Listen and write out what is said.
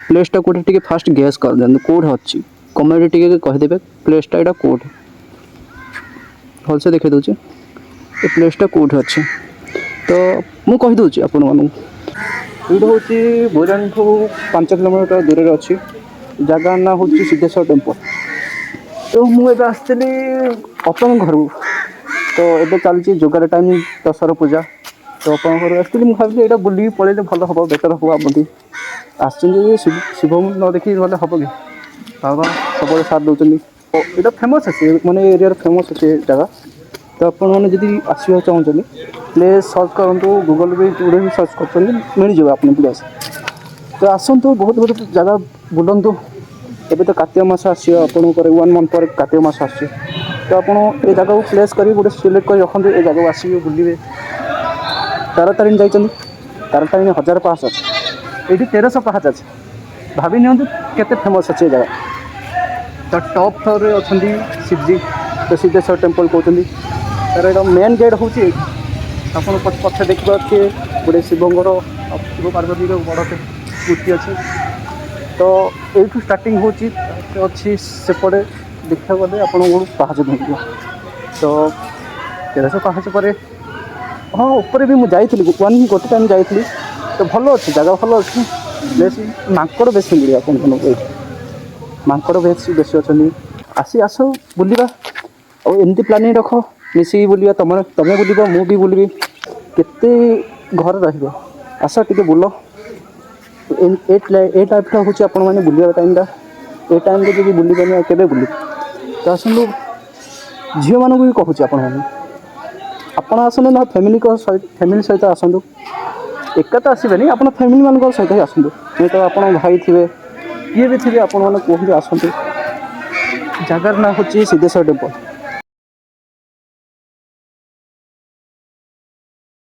ପ୍ଲେସ୍ଟା କେଉଁଠି ଟିକେ first gas କରିଦିଅନ୍ତୁ କେଉଁଠି ଅଛି କମେଣ୍ଟରେ ଟିକେ କହିଦେବେ ପ୍ଲେସ୍ଟା ଏଇଟା କେଉଁଠି ଭଲସେ ଦେଖାଇ ଦେଉଛି ଏ ପ୍ଲେସ୍ଟା କେଉଁଠି ଅଛି ତ ମୁଁ କହିଦେଉଛି ଆପଣମାନଙ୍କୁ ଏଇଟା ହେଉଛି ବୈରାଣୀଠୁ 5 କିଲୋମିଟର ଦୂରରେ ଅଛି ଜାଗା ନାଁ ହେଉଛି ସିଦ୍ଧେଶ୍ୱର ଟେମ୍ପଲ୍ ତ ମୁଁ ଏବେ ଆସିଥିଲି ଅପାଙ୍କ ଘରକୁ ତ ଏବେ ଚାଲିଛି ଯୋଗାର ଟାଇମ୍ ଦଶହରା ପୂଜା ତ ଅପାଙ୍କ ଘରକୁ ଆସିଥିଲି ମୁଁ ଭାବିଲି ଏଇଟା ବୁଲିକି ପଳେଇଲେ ଭଲ ହେବ ବେଟର୍ ହେବ ଆମଠି ଆସିଛନ୍ତି ଶିବଙ୍କୁ ନ ଦେଖିକି ଗଲେ ହେବ କି ବାବା ସବୁବେଳେ ସାଥ ଦେଉଛନ୍ତି ଏଇଟା ଫେମସ୍ ଅଛି ମାନେ ଏରିଆର ଫେମସ୍ ଅଛି ଏ ଜାଗା ତ ଆପଣମାନେ ଯଦି ଆସିବାକୁ ଚାହୁଁଛନ୍ତି ପ୍ଲେସ୍ ସର୍ଚ୍ଚ କରନ୍ତୁ ଗୁଗଲ୍ ବି ଯୋଉଠି ବି ସର୍ଚ୍ଚ କରୁଛନ୍ତି ମିଳିଯିବ ଆପଣ ପ୍ଲେସ୍ ତ ଆସନ୍ତୁ ବହୁତ ବହୁତ ଜାଗା ବୁଲନ୍ତୁ ଏବେ ତ କାର୍ତ୍ତିକ ମାସ ଆସିବ ଆପଣଙ୍କର 1 ମନ୍ଥ ପରେ କାର୍ତ୍ତିକ ମାସ ଆସୁଛି ତ ଆପଣ ଏ ଜାଗାକୁ ପ୍ଲେସ୍ କରି ଗୋଟେ ସିଲେକ୍ଟ କରି ରଖନ୍ତୁ ଏ ଜାଗାକୁ ଆସିବେ ବୁଲିବେ ତାରାତାରିଣୀ ଯାଇଛନ୍ତି ତାରାତାରିଣୀ 1000 ପାହାଚ ଅଛି ଏଇଠି 1300 ପାହାଚ ଅଛି ଭାବି ନିଅନ୍ତୁ କେତେ ଫେମସ୍ ଅଛି ଏ ଜାଗା ତ ଟପ୍ ଫ୍ଲୋର୍ରେ ଅଛନ୍ତି ଶିବଜୀ ତ ସିଦ୍ଧେଶ୍ୱର ଟେମ୍ପଲ୍ କହୁଛନ୍ତି ତାର ଏଇଟା ମେନ୍ ଗେଟ୍ ହେଉଛି ଏଇଠି ଆପଣ ପଛରେ ଦେଖିପାରୁଥିବେ ଗୋଟେ ଶିବଙ୍କର ଶିବ ପାର୍ବତୀର ବଡ଼ ମୂର୍ତ୍ତି ଅଛି ତ ଏଇଠୁ ଷ୍ଟାର୍ଟିଂ ହେଉଛି ଅଛି ସେପଟେ ଦେଖିବାକୁ ଗଲେ ଆପଣଙ୍କୁ ପାହାଚ ମିଳିଯିବ ତ 1300 ପାହାଚ ପରେ ହଁ ଉପରେ ବି ମୁଁ ଯାଇଥିଲି ଗୋଟେ ଟାଇମ୍ ଯାଇଥିଲି ତ ଭଲ ଅଛି ଜାଗା ଭଲ ଅଛି ବେଶୀ ମାଙ୍କଡ଼ ବେଶୀ ମିଳିବ ଆପଣମାନଙ୍କୁ ଏଇଠି ମାଙ୍କଡ଼ ବେଶୀ ଅଛନ୍ତି ଆସ ବୁଲିବା ଆଉ ଏମିତି ପ୍ଲାନିଂ ରଖ ମିଶିକି ବୁଲିବା ତମେ ବୁଲିବ ମୁଁ ବି ବୁଲିବି କେତେ ଘରେ ରହିବ ଆସ ଟିକେ ବୁଲ ଏ ଟାଇପ୍ଟା ହେଉଛି ଆପଣମାନେ ବୁଲିବା ଟାଇମ୍ଟା ଏ ଟାଇମ୍ରେ ଯଦି ବୁଲିବେନି ଆଉ କେବେ ବୁଲିବେ ତ ଆସନ୍ତୁ ଝିଅମାନଙ୍କୁ ବି କହୁଛି ଆପଣମାନେ ଆପଣ ଆସନ୍ତୁ ନା ଫ୍ୟାମିଲି ସହିତ ଆସନ୍ତୁ ଏକା ତ ଆସିବେନି ଆପଣ ଫ୍ୟାମିଲିମାନଙ୍କ ସହିତ ହିଁ ଆସନ୍ତୁ ଯେହେତୁ ଆପଣଙ୍କ ଭାଇ ଥିବେ କିଏ ବି ଥିବେ ଆପଣମାନେ କୁହନ୍ତୁ ଆସନ୍ତୁ ଜାଗାର ନାଁ ହେଉଛି ସିଦ୍ଧେଶ୍ୱର ଟେମ୍ପଲ୍